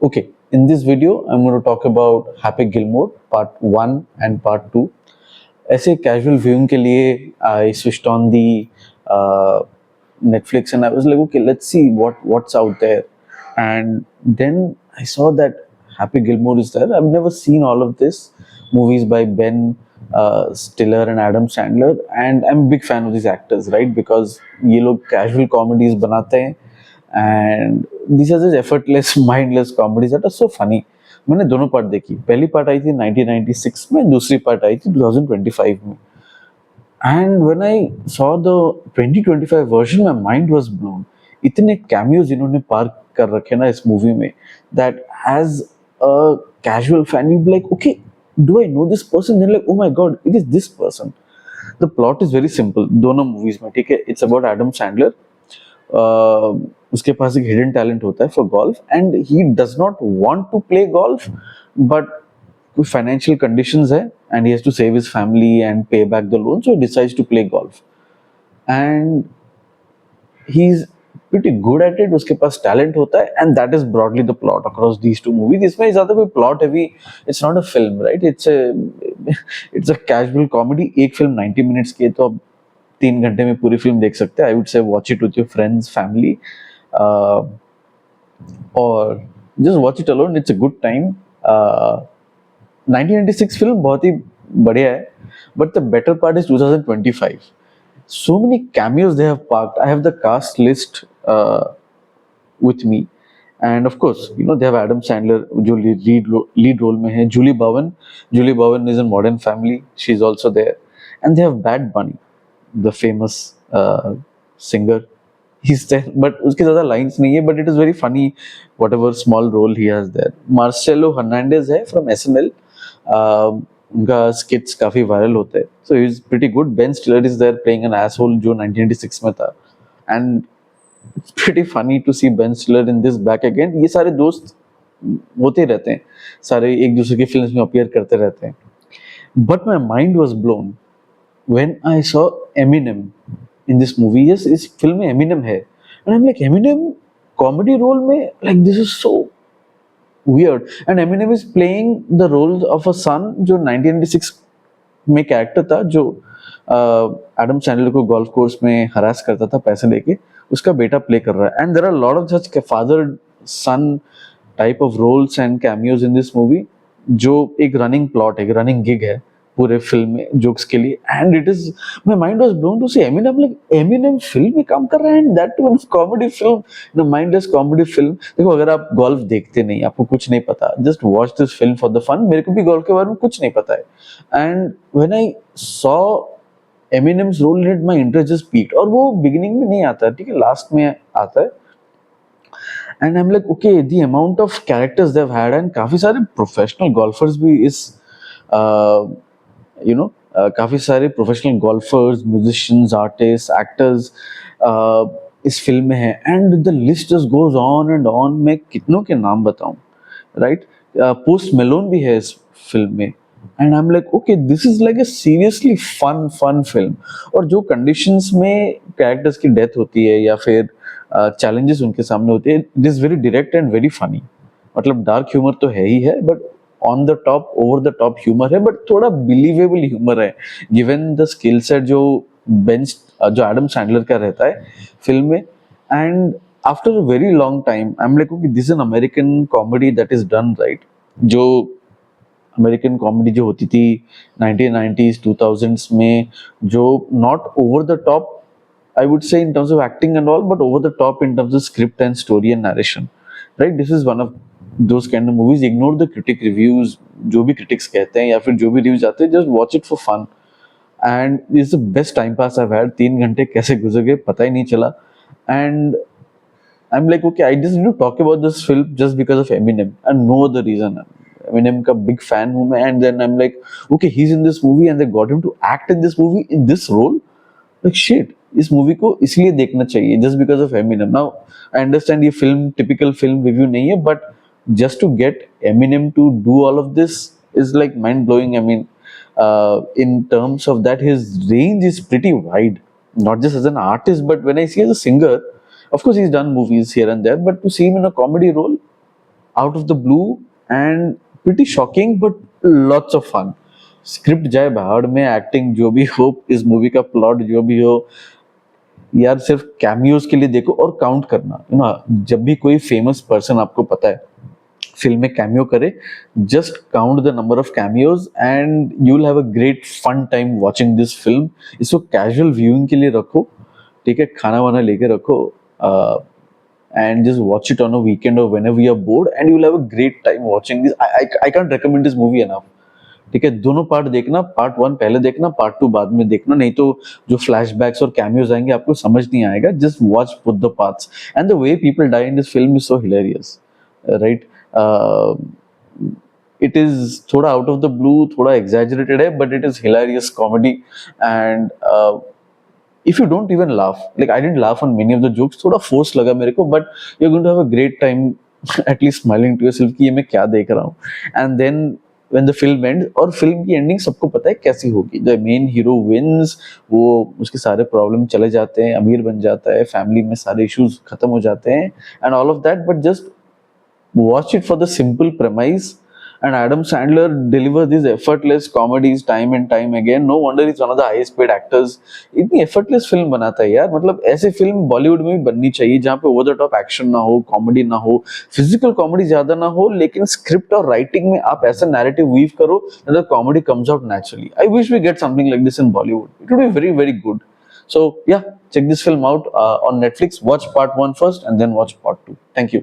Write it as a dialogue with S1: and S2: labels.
S1: Okay, in this video, I'm going to talk about Happy Gilmore Part 1 and Part 2. ऐसे casual viewing के लिए I switched on the uh, Netflix and I was like, okay, let's see what's out there. And then I saw that Happy Gilmore is there. I've never seen all of this movies by Ben Stiller and Adam Sandler, and I'm a big fan of these actors, right? Because ये लोग casual comedies बनाते हैं and this are just effortless mindless comedies that are so funny. मैंने दोनों part देखी. पहली part आई थी 1996 में, दूसरी पार्ट आई थी 2025 में. And when I saw the 2025 version my mind was blown. इतने कैमियोज इन्होंने पार कर रखे ना इस मूवी में that as a casual fan you be like, okay, do I know this person? Then like, oh my God, it is this person. The plot is very simple दोनों movies में, ठीक है. It's about Adam Sandler. उसके पास एक hidden talent होता है for golf and he does not want to play golf, but कुछ फाइनेंशियल कंडीशंस है and he has to save his family and pay back the loan, so he decides to play golf and he is pretty good at it. उसके पास talent होता है and that is broadly the plot across these two movies. इसमें ज्यादा कोई plot heavy, it's not a film, right? It's a casual comedy. एक film 90 minutes की है तो अब 3 घंटे में पूरी फिल्म देख सकते हैं. I would say watch it with your friends, family, और just watch it alone. It's a good time. 1996 film बहुत ही बढ़िया है, but the better part is 2025. So many cameos they have parked. I have the cast list with me, and of course, you know, they have Adam Sandler जो lead role में है. Julie Bowen is in Modern Family. She's also there, and they have Bad Bunny, the famous singer. He's there, but उसके ज़्यादा lines नहीं है, but it is very funny whatever small role he has there. Marcelo Hernandez है from SNL. उनका स्किट्स काफी viral होते हैं, so he is pretty good. Ben Stiller is there playing an asshole जो 1986 में था, and it's pretty funny to see Ben Stiller in this back again. ये सारे दोस्त होते रहते हैं, सारे एक दूसरे की फिल्म्स में अपीयर करते रहते हैं. But my mind was blown when I saw Eminem in this movie. Yes, इस फिल्म में एमिनेम है and I am like, Eminem comedy role में, like this is so weird. And Eminem is playing the role of a son जो 1996 में character था जो Adam Sandler को golf course में हरास करता था पैसे लेके, उसका बेटा प्ले कर रहा है. And there are lot of such father son type of roles and cameos in this movie, जो एक रनिंग प्लॉट, एक रनिंग गिग है पूरे फिल्म में जोक्स के लिए. And it is, my mind was blown to see Eminem, like Eminem film में काम कर रहा है and that too comedy film, no mindless comedy film. देखो, अगर आप गोल्फ देखते नहीं, आपको कुछ नहीं पता, just watch this film for the fun. मेरे को भी गोल्फ के बारे में कुछ नहीं पता है, and when I saw Eminem's role in it, my interest just peaked. और वो बिगिनिंग में नहीं आता है, ठीक है, लास्ट में आता है. And I am like, okay, the amount of characters they have had, and काफी सारे प्रोफेशनल गोल्फर्स भी इस यू नो काफी सारे professional golfer's, musicians, artist, actors इस फिल्म में है. And the list just goes on and on. मैं कितनों के नाम बताऊं, राइट? पोस्ट मेलोन भी है इस फिल्म में. And I am like, okay, this is like a seriously fun film. और जो कंडीशंस में कैरेक्टर्स की डेथ होती है या फिर चैलेंजेस उनके सामने होते हैं, it is very direct and very funny. मतलब डार्क ह्यूमर तो है ही है, but on the top, over the top humour है, बट थोड़ा बिलीवेबल ह्यूमर है गिवन द स्किल सेट जो जो एडम सैंडलर का रहता है फिल्म में. And after a very long time I am like, okay, this is an American comedy that is done right. जो अमेरिकन कॉमेडी जो होती थी 1990s 2000s में, जो not over the top, I would say, in terms of acting and all, but over the top in terms of script and story and narration, right? This is one of those kind of movies. Ignore the critic reviews, जो भी critics कहते हैं या फिर जो भी reviews आते हैं, just watch it for fun. And this is the best time pass I've had. 3 घंटे कैसे गुजर गए पता ही नहीं चला. And I'm like, okay, I just need to talk about this film just because of Eminem and no other reason. Eminem का big fan हूँ मैं, and then I'm like, okay, he's in this movie and they got him to act in this movie in this role. Like shit, इस movie को इसलिए देखना चाहिए just because of Eminem. Now I understand ये film typical film review नहीं है, but just to get Eminem to do all of this is like mind blowing. I mean, in terms of that, his range is pretty wide, not just as an artist, but when I see as a singer. Of course, he's done movies here and there, but to see him in a comedy role, out of the blue and pretty shocking, but lots of fun. Script जाए भाड़ में, acting जो भी हो, इस movie का plot जो भी हो, यार सिर्फ कैमियोज के लिए देखो और काउंट करना, यू नो, जब भी कोई फेमस पर्सन आपको पता है फिल्म में कैमियो करे, just count the number of cameos and you will have a great fun time watching this film. इसको कैजुअल व्यूइंग के लिए रखो, ठीक है, खाना वाना लेके रखो, and just watch it on a weekend or whenever you're bored, and you'll have a great time watching this. I can't recommend this movie enough. ठीक है, दोनों पार्ट देखना, पार्ट 1 पहले देखना, पार्ट 2 बाद में देखना, नहीं तो जो फ्लैशबैक्स और कैमियोज आएंगे आपको समझ नहीं आएगा. Just watch both the parts, and the way people die in this film is so hilarious, right. It is थोड़ा आउट ऑफ द ब्लू, थोड़ा एग्जैजरेटेड है, but it is hilarious comedy. And if you don't even laugh, like I didn't laugh on many of the jokes, थोड़ा forced लगा मेरे को, but you're going to have a great time at least smiling to yourself कि ये मैं क्या देख रहा हूँ. And then when the film ends, और फिल्म की एंडिंग सबको पता है कैसी होगी. The main hero wins, वो उसके सारे प्रॉब्लम चले जाते हैं, अमीर बन जाता है, फैमिली में सारे इश्यूज खत्म हो जाते हैं, and all of that. But just watch it for the simple premise, and Adam Sandler delivers these effortless comedies time and time again. No wonder he's one of the highest paid actors. इतनी effortless film बनाता है यार, मतलब ऐसे film Bollywood में भी बननी चाहिए जहाँ पे over the top action ना हो, कॉमेडी ना हो, फिजिकल कॉमेडी ज्यादा ना हो, लेकिन स्क्रिप्ट और राइटिंग में आप ऐसा नैरेटिव वीव करो that the comedy comes out naturally. I wish we get something like this in Bollywood. It would be very, very good. So yeah, check this film out on Netflix. Watch part 1 first and then watch part 2. Thank you.